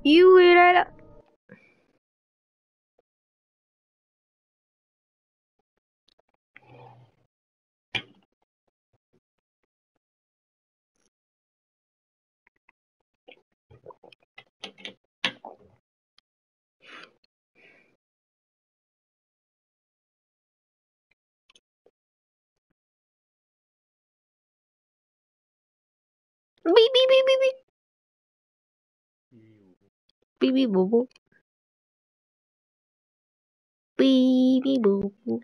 又回来了。哔哔哔哔哔，哔哔啵啵，哔哔啵啵，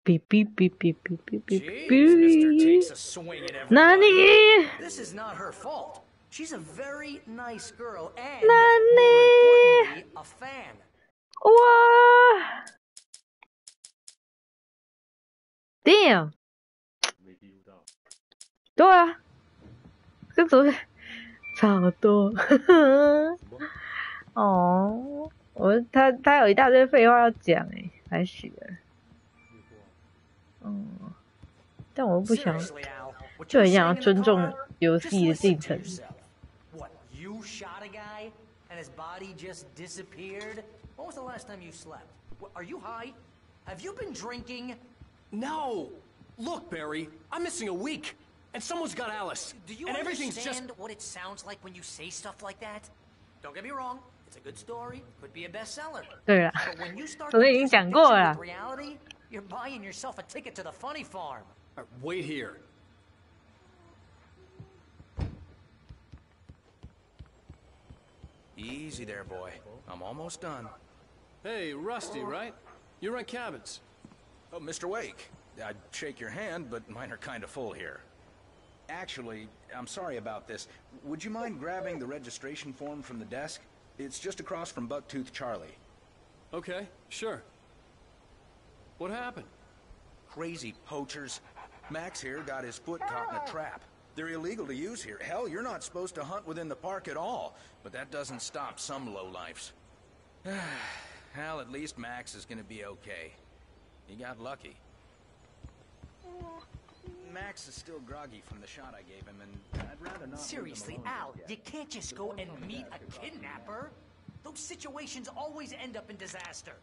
哔哔哔哔哔哔哔哔。哪里？ This is not her fault. She's a very nice girl and, more 哪里？ importantly, a fan. 哇 ！Damn！ 对啊，跟昨天差不多。哦，他有一大堆废话要讲诶，还是的。但我又不想，就很想要尊重游戏的进程。What, you shot a guy and his body just disappeared? When was the last time you slept? Are you high? Have you been drinking? No! Look, Barry, I'm missing a week, and someone's got Alice. Do you and everything's understand just... what it sounds like when you say stuff like that? Don't get me wrong, it's a good story, could be a bestseller. 对了， But when you start 昨天已经讲过了。 with reality, you're buying yourself a ticket to the funny farm. Right, wait here. Easy there, boy. I'm almost done. Hey, Rusty, right? You rent cabins. Oh, Mr. Wake. I'd shake your hand, but mine are kind of full here. Actually, I'm sorry about this. Would you mind grabbing the registration form from the desk? It's just across from Bucktooth Charlie. Okay, sure. What happened? Crazy poachers. Max here got his foot caught in a trap. They're illegal to use here. Hell, you're not supposed to hunt within the park at all. But that doesn't stop some lowlifes. Hell, at least Max is gonna be okay. He got lucky. Max is still groggy from the shot I gave him, and I'd rather not... Seriously, Al, you can't just go and meet a kidnapper. Those situations always end up in disaster.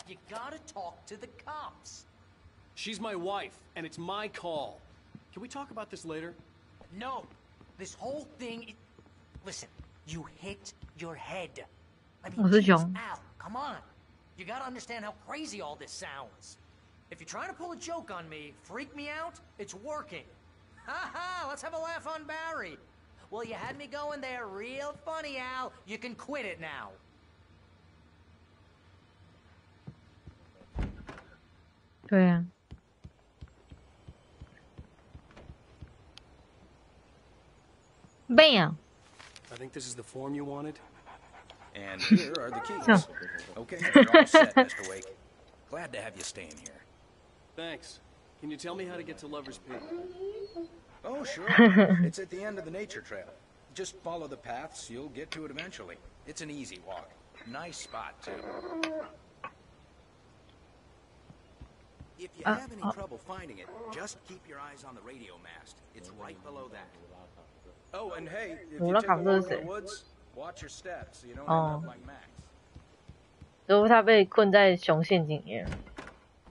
You gotta talk to the cops. She's my wife, and it's my call. Can we talk about this later? No, this whole thing... Listen, you hit your head. I mean, geez, Al, come on. You gotta understand how crazy all this sounds. If you're trying to pull a joke on me, freak me out, it's working. Ha ha, let's have a laugh on Barry. Well, you had me going there real funny, Al. You can quit it now. 对啊。Bam! I think this is the form you wanted. And here are the keys. Okay, you're all set, Mr. Wake. Glad to have you staying here. Thanks. Can you tell me how to get to Lover's Peak? Oh, sure. It's at the end of the nature trail. Just follow the paths, you'll get to it eventually. It's an easy walk. Nice spot, too. If you have any trouble finding it, just keep your eyes on the radio mast. It's right below that. Oh, and hey, if you take a walk in the woods, watch your steps so you don't end up like Max. 如果他被困在熊陷阱里面。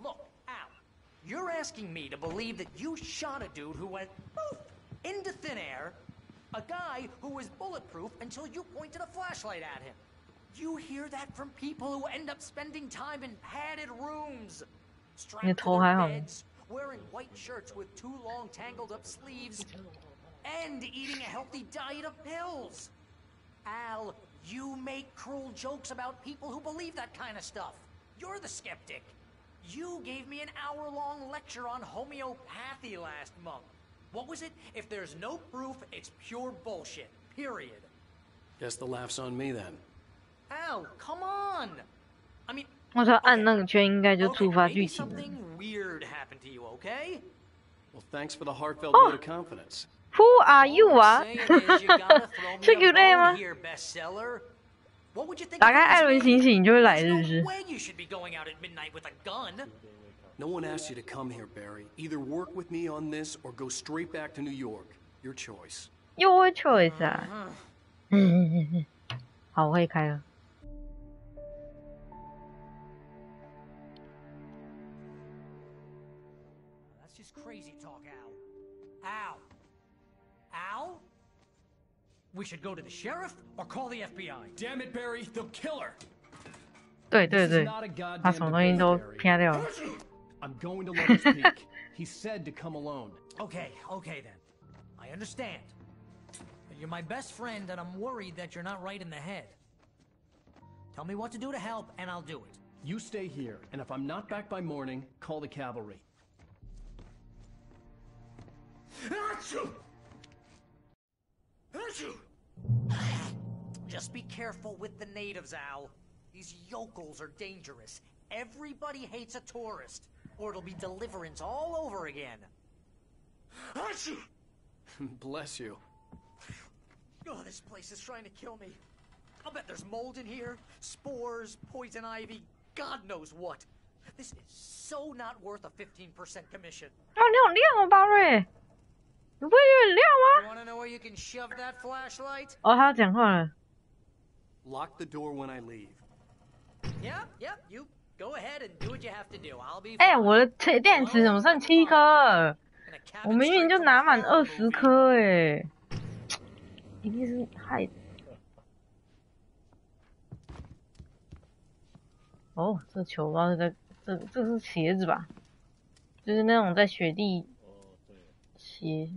Look, Al, you're asking me to believe that you shot a dude who went poof into thin air, a guy who was bulletproof until you pointed a flashlight at him. You hear that from people who end up spending time in padded rooms, strapped to their beds, wearing white shirts with too long tangled up sleeves, and eating a healthy diet of pills. Al, you make cruel jokes about people who believe that kind of stuff. You're the skeptic. You gave me an hour-long lecture on homeopathy last month. What was it? If there's no proof, it's pure bullshit. Period. Guess the laugh's on me then. Al, come on. I mean, 我说按那个圈应该就触发剧情了。 something weird happened to you, okay? Well, thanks for the heartfelt vote of confidence. Who are you 啊？是 Q 类吗？打开艾伦醒醒你就会来，是不是？ No one asked you to come here, Barry. Either work with me on this or go straight back to New York. Your choice. Your choice 啊。好，我可以开了。That's just crazy talk, Al. Al? We should go to the sheriff or call the FBI. Damn it, Barry! They'll kill her. 对对对，他什么东西都偏掉了。I'm going to let him speak. He said to come alone. Okay then. I understand. But you're my best friend, and I'm worried that you're not right in the head. Tell me what to do to help, and I'll do it. You stay here, and if I'm not back by morning, call the cavalry. Just be careful with the natives, Al. These yokels are dangerous. Everybody hates a tourist, or it'll be deliverance all over again. Bless you. Oh, this place is trying to kill me. I'll bet there's mold in here, spores, poison ivy, God knows what. This is so not worth a 15% commission. 哦，你好亮哦，巴瑞，你不会有点亮 You 吗？ wanna know where you can shove that flashlight? 哦，他要讲话了。Lock the door when I leave. Yep, you go ahead and do what you have to do. I'll be 哎、 fine. 我的电池怎么剩7颗？ Gonna cap 我 it 明明 straight 就 from 拿满 the horror 20 movie. 颗哎，一定是害的。哦，这球不知道是在这是鞋子吧？就是那种在雪地鞋。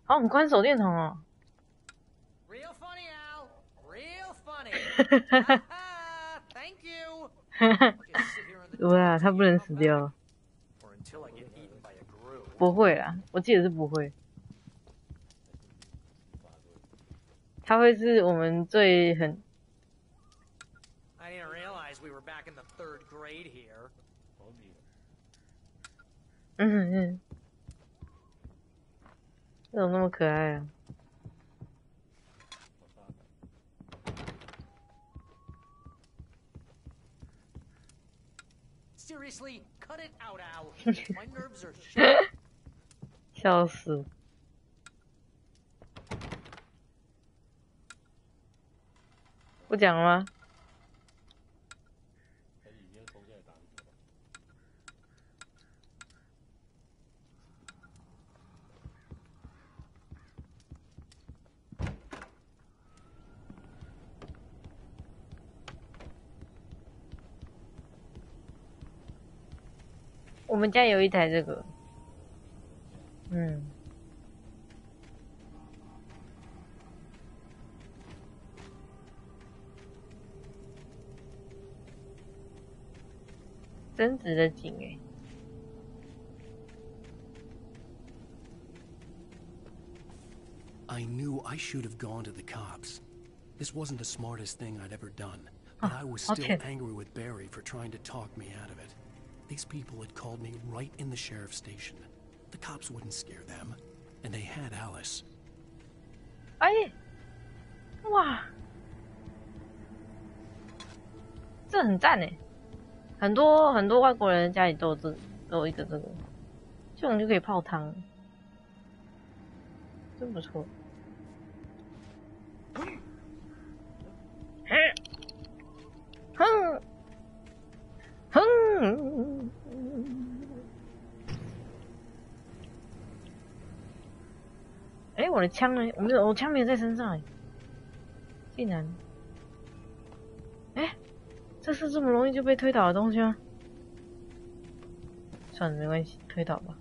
好，很宽手电筒哦。Real funny, Al. Real funny. Thank you. I'll just sit here in the 对啊，他不能死掉。 or until I get eaten by a grue. 不会啦，我记得是不会。他会是我们最很 I didn't realize we were back in the 3rd grade here. 这种那么可爱啊！ Seriously, cut it out, Al. My nerves are shot. 笑死！不讲了吗？我们家有一台这个，真实的景欸。 I knew I should have gone to the cops. This wasn't the smartest thing I'd ever done, but I was still okay. angry with Barry for trying to talk me out of it. These people had called me right in the sheriff's station. The cops wouldn't scare them, and they had Alice. 哎，哇，这很赞哎！很多外国人家里都有一个这个，这种就可以泡汤，真不错。哼，哼，哎，我的枪呢？我枪没有在身上哎，竟然，哎，这是这么容易就被推倒的东西吗？算了，没关系，推倒吧。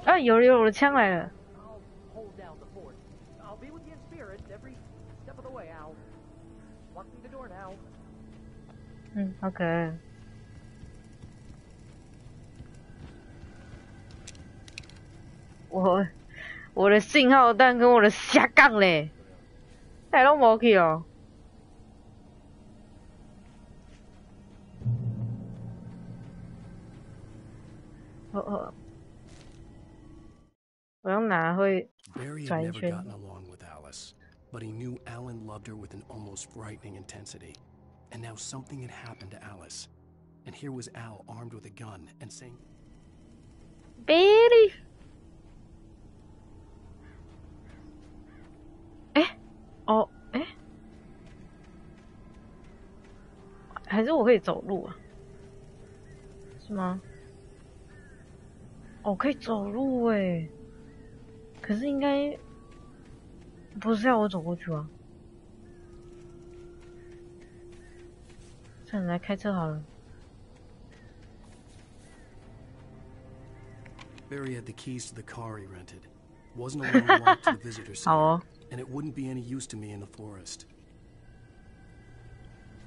啊，有我的枪来了。 I'll hold down the fort. I'll be with you in spirit every step of the way, Al. Walk through the door now. 好可爱。我的信号弹跟我的下杠嘞，带都无去哦。我要拿会 Barry 转 had 一 never 圈。 gotten along with Alice, but he knew Alan loved her with an almost frightening intensity. And now something had happened to Alice. And here was Al armed with a gun and saying, Billy。哎，哦，哎，还是我可以走路啊？是吗？哦，可以走路哎，可是应该不是要我走过去啊？算了，来开车好了。Barry had the keys to the car he rented. Wasn't allowed to walk to the visitor center, and it wouldn't be any use to me in the forest.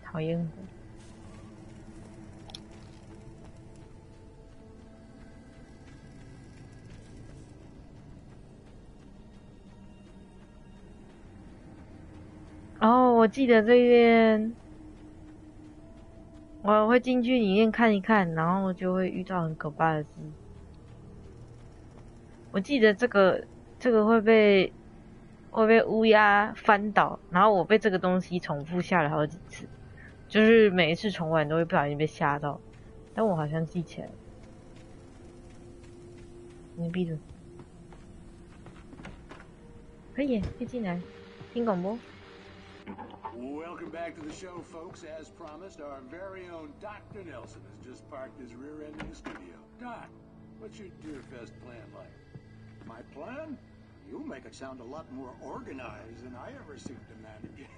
讨厌。哦，我记得这边，我会进去里面看一看，然后就会遇到很可怕的事。我记得这个会被乌鸦翻倒，然后我被这个东西重复吓了好几次，就是每一次重玩都会不小心被吓到，但我好像记起来了。你闭嘴。可以，可以进来听广播。Welcome back to the show, folks. As promised, our very own Dr. Nelson has just parked his rear end in the studio. Doc, what's your Deerfest plan like? My plan? You make it sound a lot more organized than I ever seem to manage.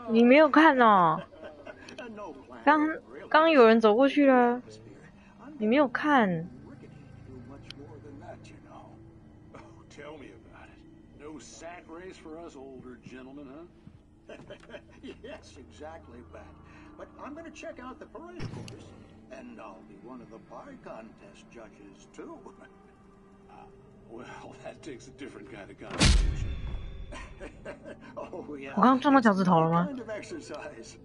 你没有看哦？刚有人走过去了，你没有看。Sack race for us older gentlemen, huh? Yes, exactly, Pat. But I'm going to check out the parade course, and I'll be one of the pie contest judges, too. Well, that takes a different kind of competition. Oh, yeah. 我刚刚撞到脚趾头了吗？ Kind of exercise.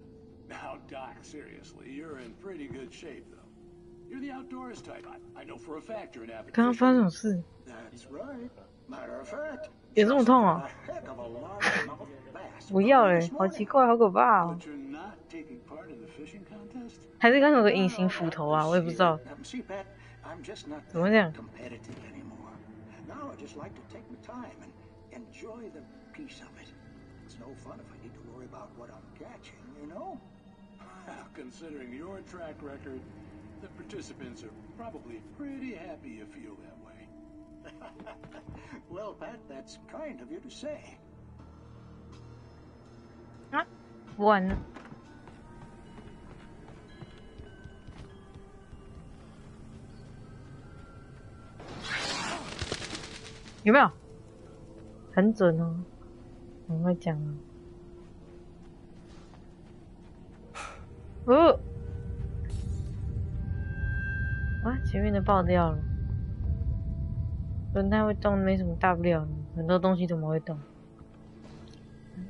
Now, Doc, seriously, you're in pretty good shape, though. You're the outdoors type. I know for a fact you're an avid. 刚刚发生什么事？ That's right. Matter of fact. 有这么痛哦？不要嘞，好奇怪，好可怕哦！还是刚刚有个隐形斧头啊，我也不知道。怎么这样？Considering your track record, the participants are probably pretty happy you feel that way. Well, Pat, that's kind of you to say. 啊，不玩了。有没有？很准哦，很会讲哦。啊，前面的爆掉了。轮胎会动没什么大不了的，很多东西怎么会动？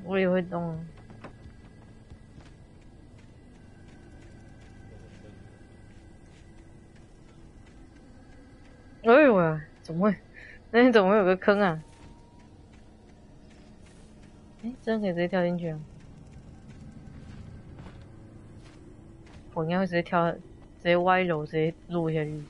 我也会动啊。哎呦喂，怎么会？那边怎么会有个坑啊？哎，真的可以直接跳进去啊！我应该会直接跳，直接歪楼，直接落下去。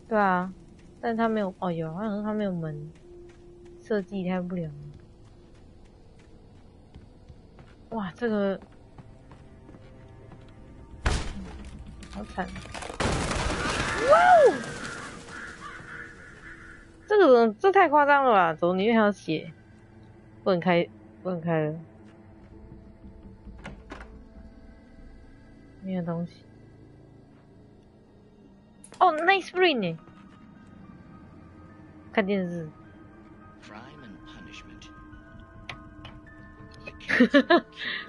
对啊，但它没有哦，有好像是它没有门，设计太不良了。哇，这个好惨！哇哦，这太夸张了吧？怎么里面还有血？不能开，不能开了，没有东西。哦 ，Nice Spring 呢？看电视。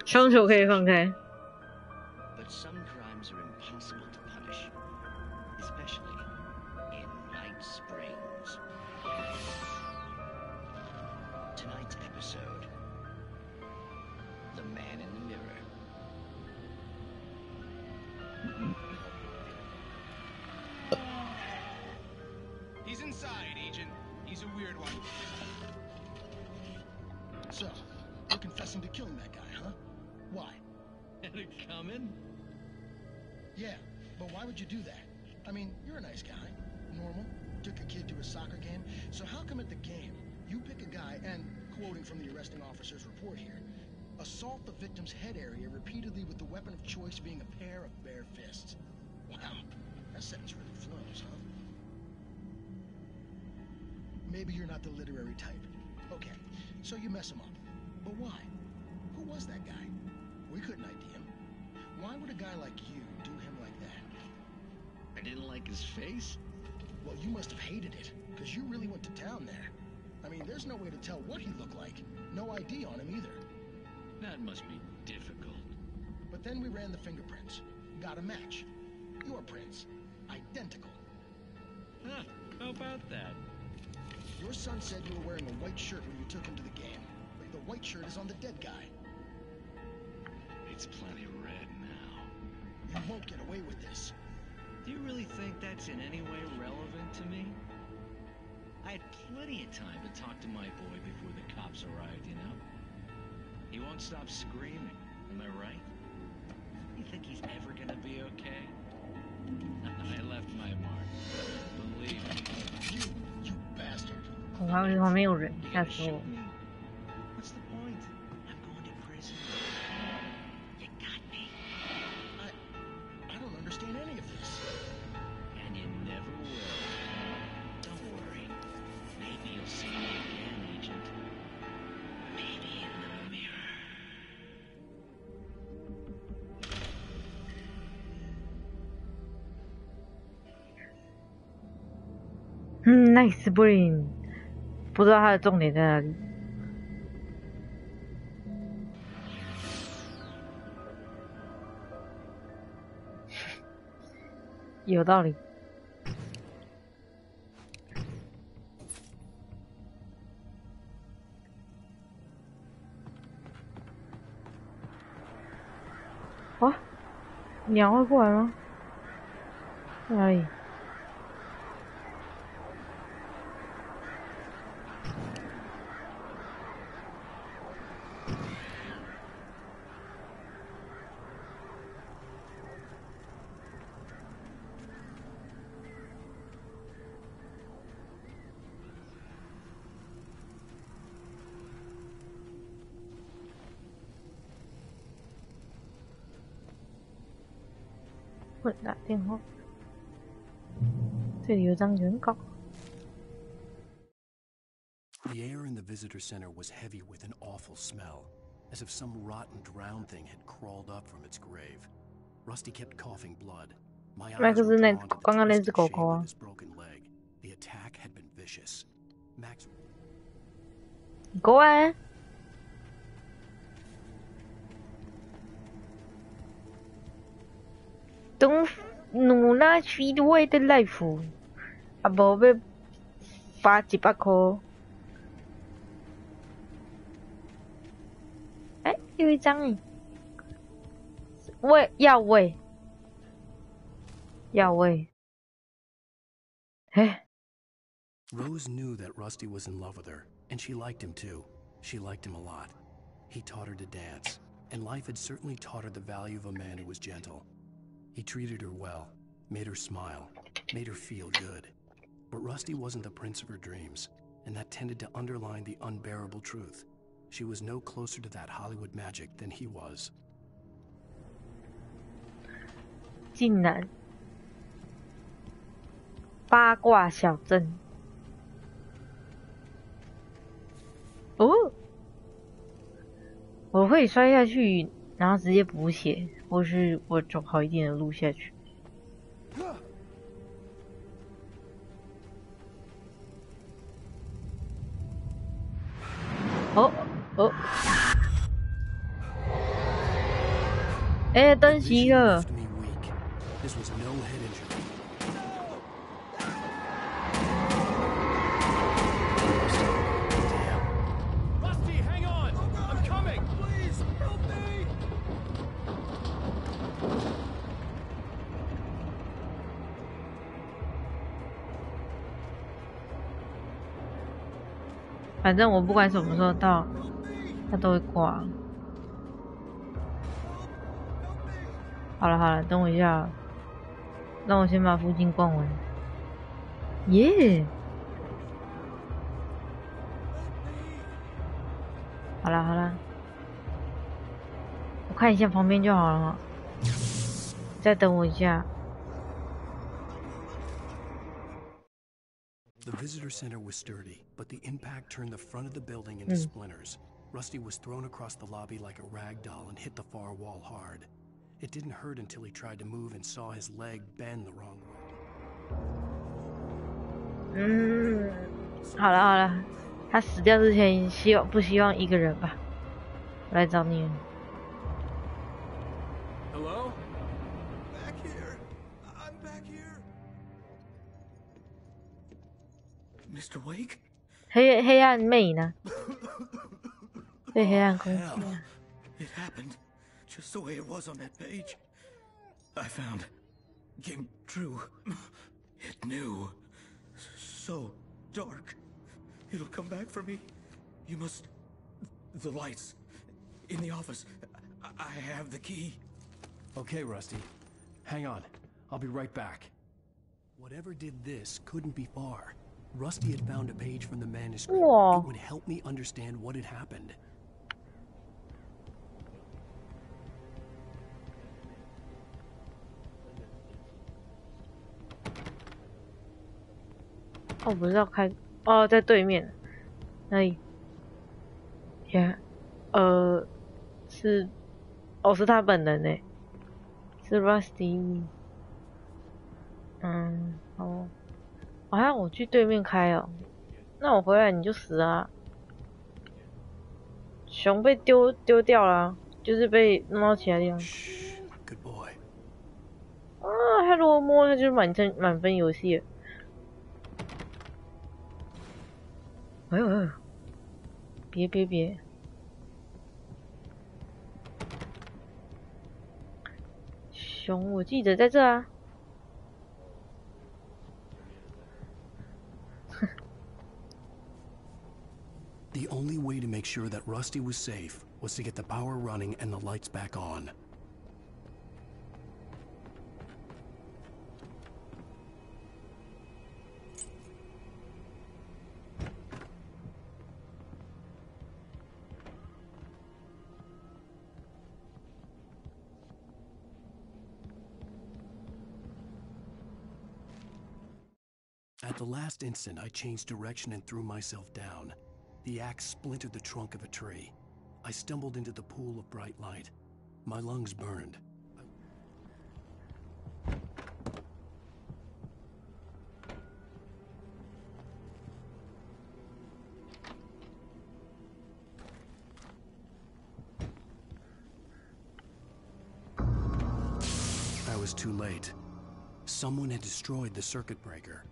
双手可以放开。in Night Springs. Tonight's episode, The Man in the Mirror. He's inside, Agent. He's a weird one. So, you're confessing to killing that guy, huh? Why? Had it coming? Yeah, but why would you do that? I mean, you're a nice guy. Normal. Took a kid to a soccer game. So how come at the game, you pick a guy and, quoting from the arresting officer's report here, assault the victim's head area repeatedly with the weapon of choice being a pair of bare fists? Wow, that sentence really flows, huh? Maybe you're not the literary type. Okay, so you mess him up. But why? Who was that guy? We couldn't ID him. Why would a guy like you do him like that? I didn't like his face? Well, you must have hated it, because you really went to town there. I mean, there's no way to tell what he looked like. No ID on him either. That must be difficult. But then we ran the fingerprints. Got a match. Your prints. Identical. Huh, how about that? Your son said you were wearing a white shirt when you took him to the game. But the white shirt is on the dead guy. It's plenty red now. You won't get away with this. Do you really think that's in any way relevant to me? I had plenty of time to talk to my boy before the cops arrived, you know? He won't stop screaming, am I right? You think he's ever gonna be okay? I left my mark. Believe me. You bastard. 我旁边有人，吓死我！ What's the point? I'm going to prison. You got me. I don't understand any of this. And you never will. Don't worry. Maybe you'll see me again, Agent. Maybe in the mirror. Nice brain， 不知道它的重点在哪里。有道理。哇，鸟会过来吗？在哪里？我打电话，这里有张原稿。 The air in the visitor center was heavy with an awful smell, as if some rotten drowned thing had crawled up from its grave. Rusty kept coughing blood. My eyes were drawn to the twisted shape of his broken leg. The attack had been vicious. Max. Go on. Don't 努力取我的 life， 啊无要罚100块。哎，有一张诶，喂，哎。 Rose knew that Rusty was in love with her, and she liked him too. She liked him a lot. He taught her to dance, and life had certainly taught her the value of a man who was gentle. He treated her well, made her smile, made her feel good. But Rusty wasn't the prince of her dreams, and that tended to underline the unbearable truth. She was no closer to that Hollywood magic than he was. 竟然八卦小镇哦，我会摔下去，然后直接补血，或是我走好一点的路下去。哦，哎，登袭了。 This was no head injury. 反正我不管什么时候到，他都会挂。好了，等我一下，让我先把附近逛完。耶！好了，我看一下旁边就好了。再等我一下。The visitor center was sturdy, but the impact turned the front of the building into splinters. Rusty was thrown across the lobby like a rag doll and hit the far wall hard. It didn't hurt until he tried to move and saw his leg bend the wrong way. 好了，他死掉之前不希望一个人吧？我来找你。Hello? Back here. I'm back here. Mr. Wake? 黑暗妹呢？对，黑暗公主。It happened just the way it was on that page. I found. Came true. It knew. So dark. It'll come back for me. You must... The lights. In the office. I have the key. Okay, Rusty. Hang on. I'll be right back. Whatever did this couldn't be far. Rusty had found a page from the manuscript. Whoa. It would help me understand what had happened.哦，不是要开哦，在对面那里。是是他本人呢，是 Rusty。好，好像我去对面开哦，那我回来你就死啊！熊被丢掉了，就是被弄到其他地方。Good boy. 啊，他如果摸，他就是满分游戏了。哎呦，别！熊，我记得在这啊。The only way to make sure that Rusty was safe was to get the power running and the lights back on. At the last instant, I changed direction and threw myself down. The axe splintered the trunk of a tree. I stumbled into the pool of bright light. My lungs burned. I was too late. Someone had destroyed the circuit breaker.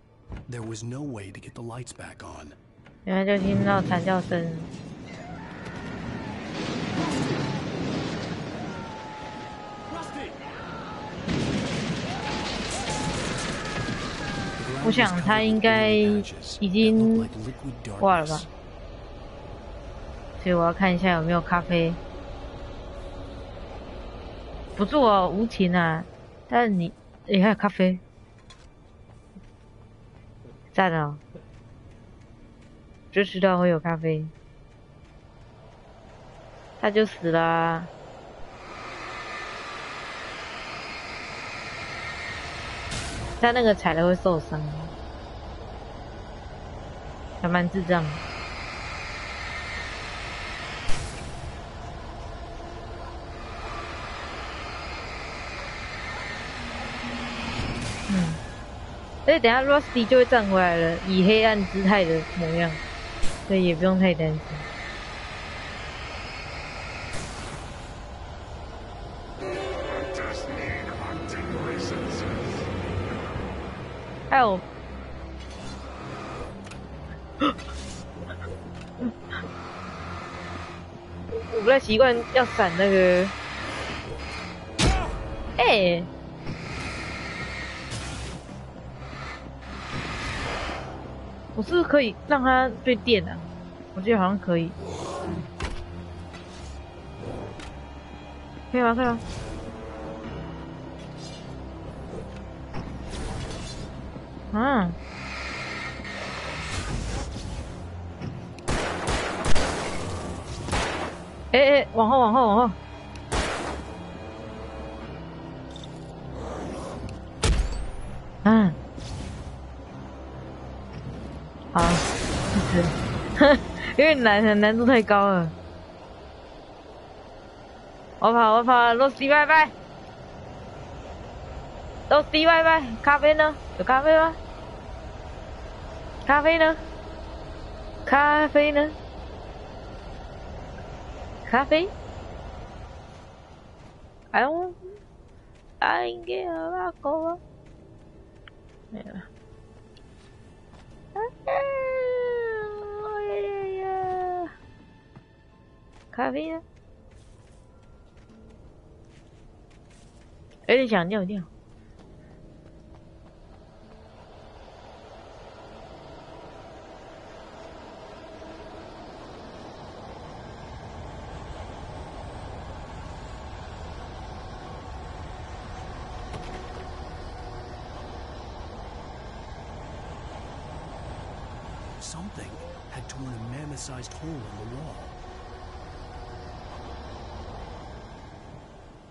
There was no way to get the lights back on. 原来就听到惨叫声。我想他应该已经挂了吧，所以我要看一下有没有咖啡。不错哦，无情啊！但是你还有咖啡，赞哦！就知道会有咖啡，他就死了啊。他那个踩了会受伤，还蛮智障的。所以等下 Rusty 就会站回来了，以黑暗姿态的模样，所以也不用太担心。还有，我不太习惯要闪那个，我是不是可以让他被电啊？我记得好像可以。可以吗？可以吗？嗯。哎，往后，往后，往后。嗯。好，是，有点难，难度太高了。我跑，螺丝拜拜，螺丝拜拜。咖啡呢？有咖啡吗？咖啡呢？咖啡呢？咖啡 ？I don't. I get a cola. Yeah. 咖啡呢？有点想尿尿。Something had torn a mammoth-sized hole in the wall.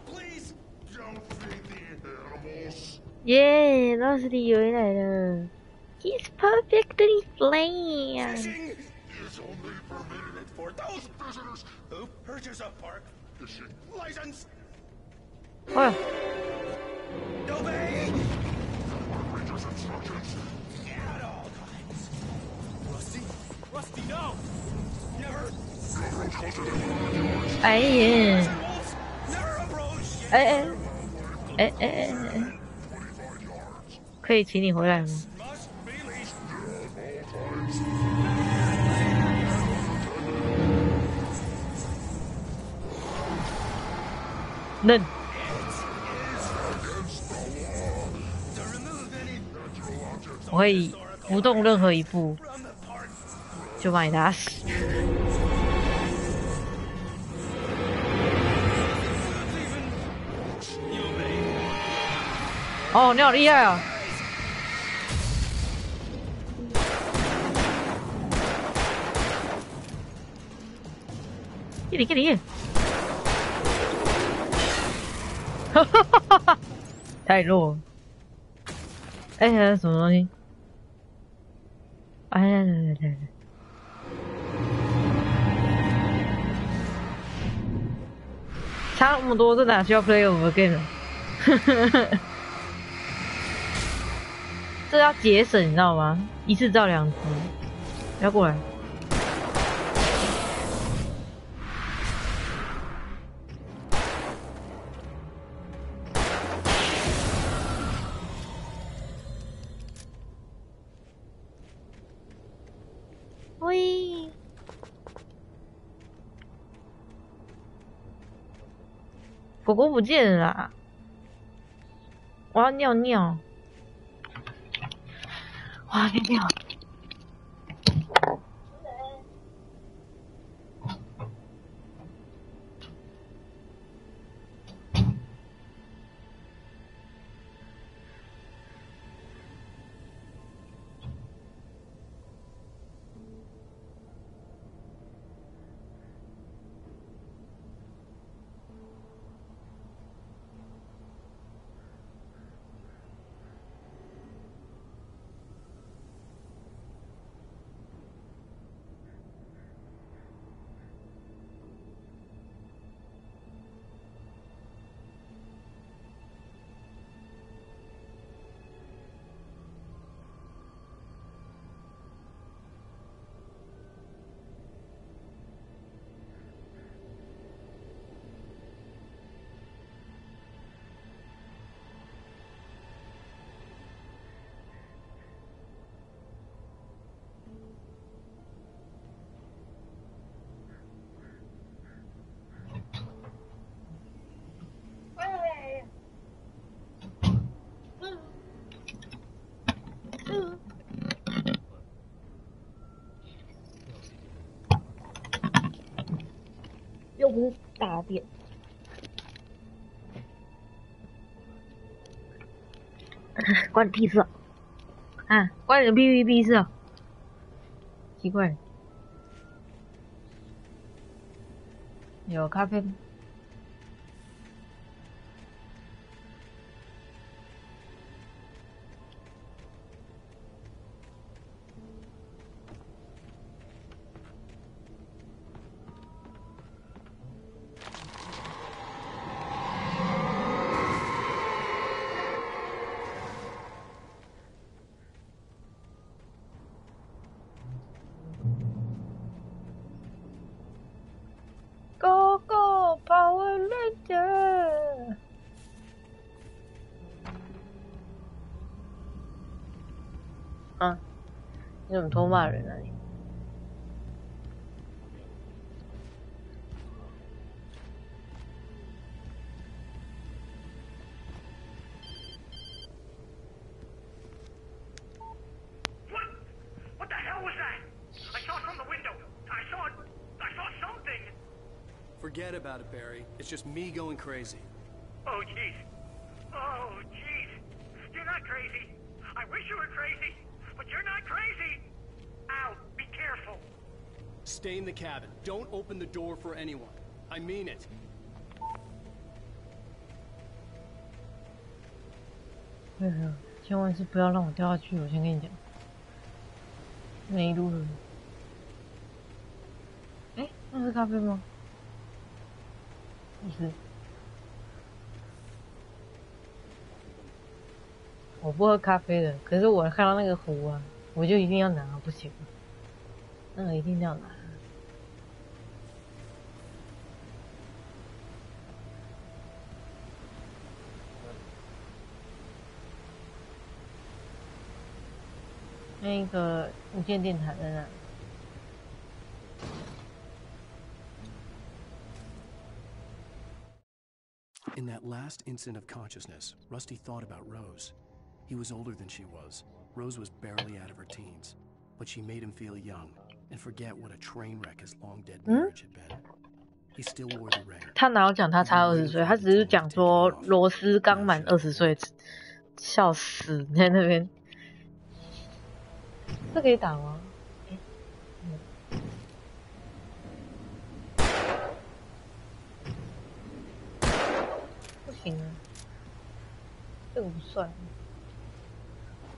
Please don't feed the animals. 耶，老师你回来了。He's perfectly fine. Fishing is only permitted for those visitors who purchase a park fishing license. 喂。Obey. Rangers instructions. At all times. Rusty, no. Never. 哎呀。哎，可以请你回来吗？嫩。我会不动任何一步，就把你打死。哦，你好厉害啊！给你！哈哈哈哈！太弱了。哎，什么东西？哎呀，对。差那么多，这哪需要 play over again 了？这要节省，你知道吗？一次照2只，不要过来。喂，狗狗不见了啦！我要尿尿。哇，尿尿！大便。关你屁事啊！啊，关你的屁事啊！奇怪，有咖啡吗？Go go Power Ranger！ 啊，你怎么偷骂人啊你？Forget about it, Barry. It's just me going crazy. Oh, jeez. Oh, jeez. You're not crazy. I wish you were crazy, but you're not crazy. Ow, be careful. Stay in the cabin. Don't open the door for anyone. I mean it. 千万是不要让我掉下去，我先跟你讲。没路了。哎，那是咖啡吗？不是。我不喝咖啡的，可是我看到那个壶啊，我就一定要拿，不行，那个一定要拿。那个无线电台在那里。In that last instant of consciousness, Rusty thought about Rose. He was older than she was. Rose was barely out of her teens, but she made him feel young and forget what a train wreck his long-dead marriage had been. He still wore the ring. 他哪有讲他差20岁？他只是讲说罗斯刚满20岁，笑死！你在那边，这可以打吗？不行啊，这个不算。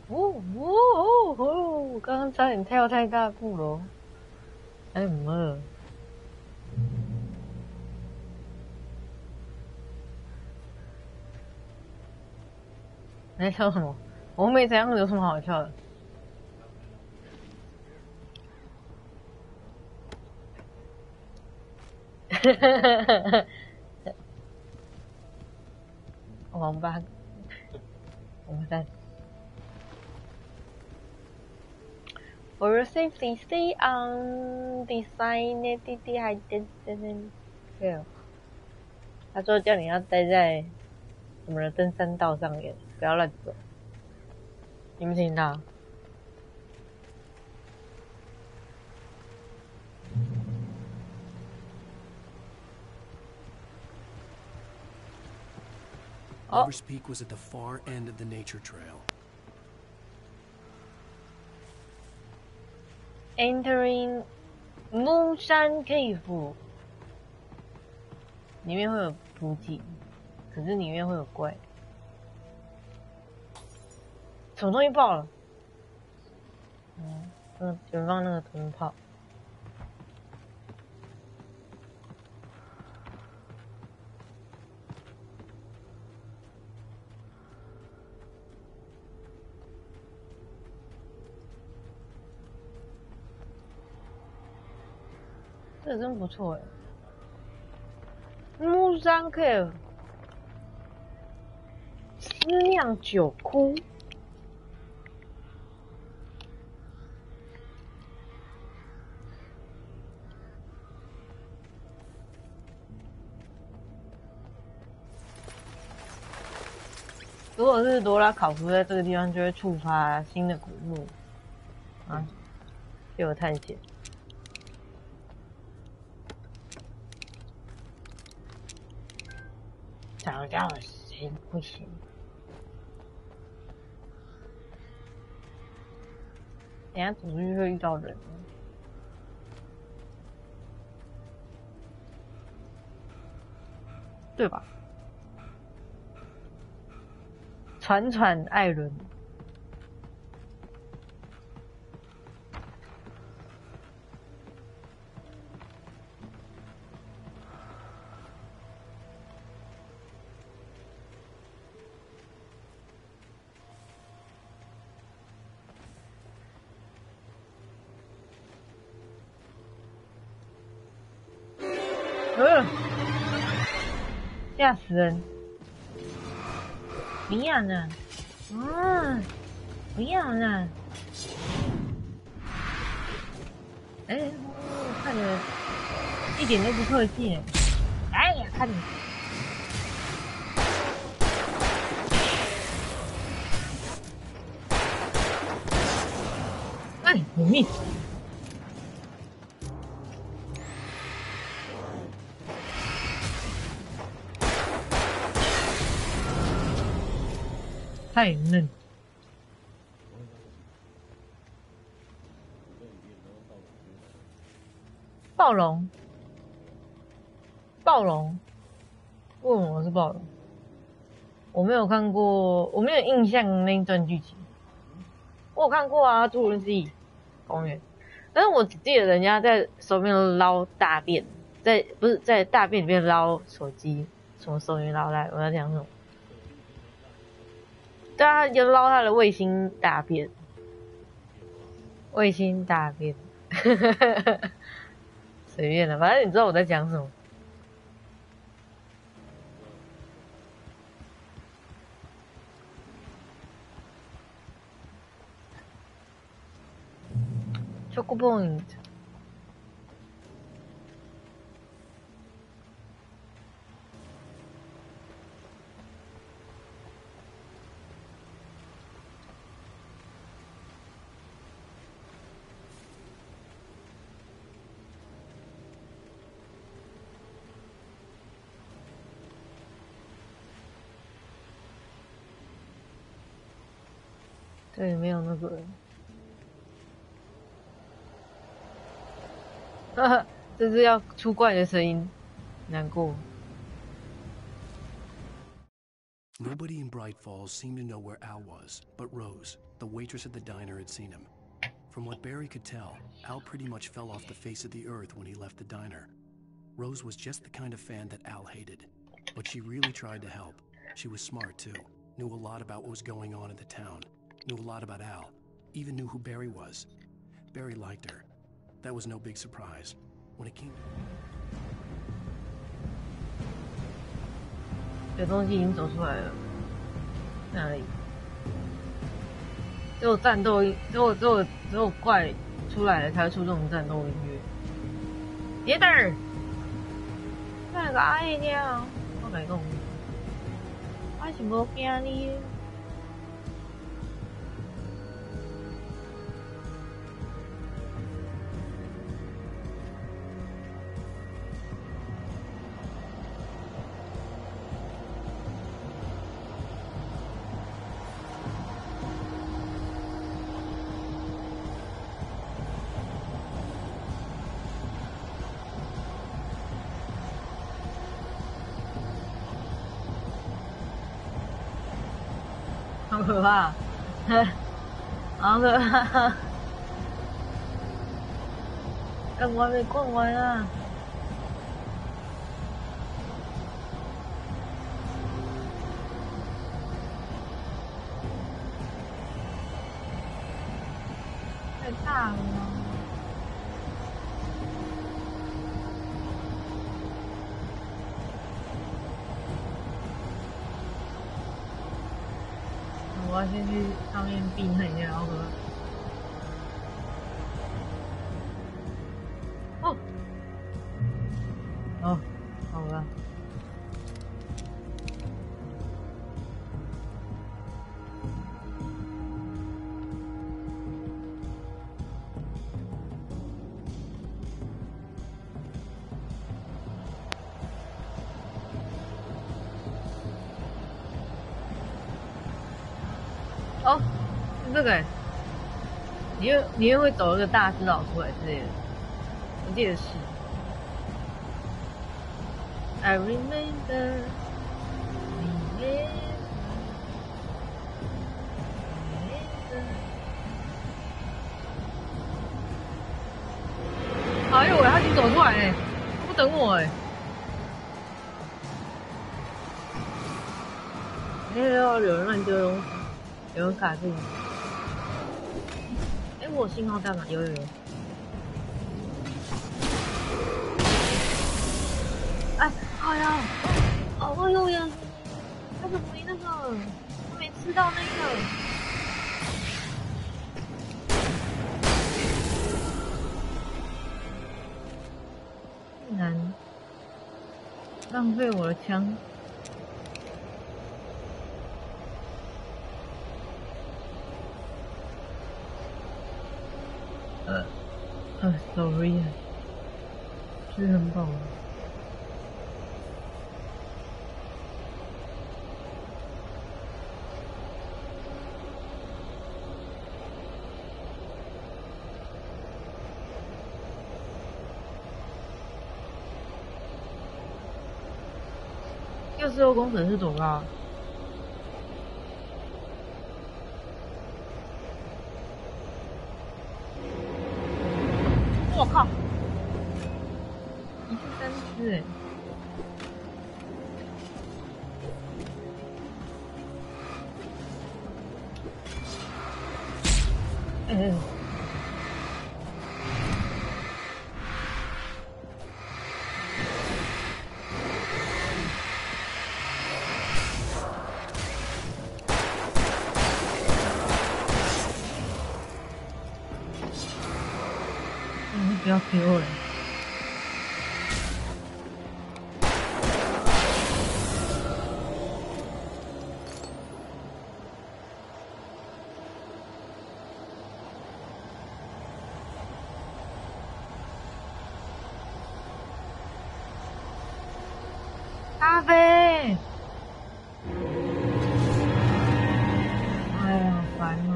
我刚刚差点跳太大步了，哎妈！你在笑什么？我没怎样，有什么好笑的？王八蛋。For your safety, stay on designated hill. 他说叫你要待在什么的登山道上面，不要乱走。你没听到？Lover's Peak was at the far end of the nature trail. Entering Moonshine Cave， 里面会有补给，可是里面会有怪。什么东西爆了？远方那个灯泡。这个真不错哎。木山 Cave 思酿酒窟。如果是罗拉考夫在这个地方，就会触发新的古墓啊，就有探险。找到谁不行？等下走出去会遇到人。对吧？传艾伦。吓死人！不要呢，不要呢！哎，看着一点都不客气。哎呀，看你！哎，你命！太嫩。暴龙，暴龙，为什么是暴龙？我没有看过，我没有印象那一段剧情。我有看过啊，侏罗纪公园，但是我只记得人家在手里面捞大便，不是在大便里面捞手机，什么手里面捞来，我在讲什么？对啊，就捞他的卫星大便，卫星大便，随便了，反正你知道我在讲什么。Choco Point。对，没有那个人。哈哈，这是要出怪的声音，难过。Nobody in Bright Falls seemed to know where Al was, but Rose, the waitress at the diner, had seen him. From what Barry could tell, Al pretty much fell off the face of the earth when he left the diner. Rose was just the kind of fan that Al hated, but she really tried to help. She was smart too, knew a lot about what was going on in the town, knew a lot about Al, even knew who Barry was. Barry liked her. That was no big surprise. When it came... 有东西已经走出来了，哪里？只有战斗音，只有怪出来了才会出这种战斗音乐。别等儿，那个阿姨娘，我来讲，我是无惊你。好可怕，好可怕！哎，我还没逛完啊！太大了吗？我要先去上面避难一下，然后哦，好了。哦，是这个哎，你又会走一个大指导出来之类的，我记得是。I remember. 哎呦喂，他已经走出来哎，他不等我哎。有人乱丢东西，有人卡住。哎，我有信号弹吗？有。哎，哎呀，哦呦呀，他怎么没那个？他没吃到那个。竟然浪费我的枪。sorry 啊，吃很饱了。60公尺是多高？我靠！一次3只哎！你不要给我了。咖啡。哎呀，好烦哦。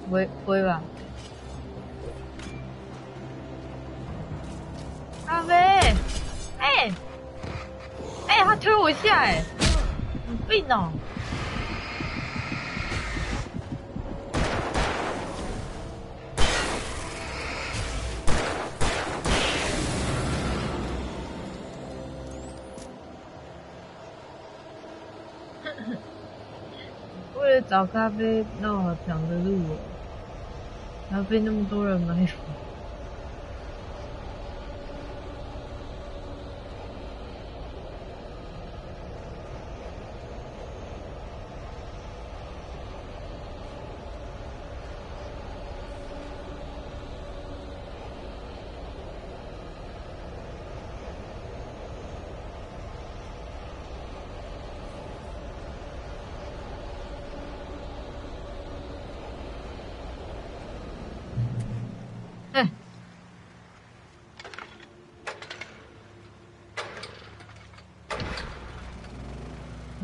不会吧？咖啡，哎，他推我一下，哎，有病哦！为了找咖啡绕好长的路哦，还要被那么多人埋伏。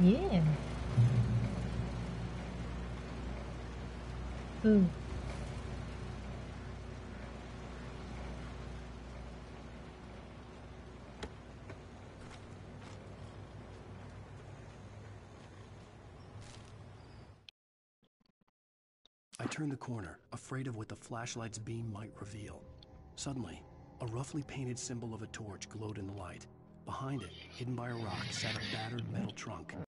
耶！I turned the corner, afraid of what the flashlight's beam might reveal. Suddenly, a roughly painted symbol of a torch glowed in the light. Behind it, hidden by a rock, sat a battered metal trunk.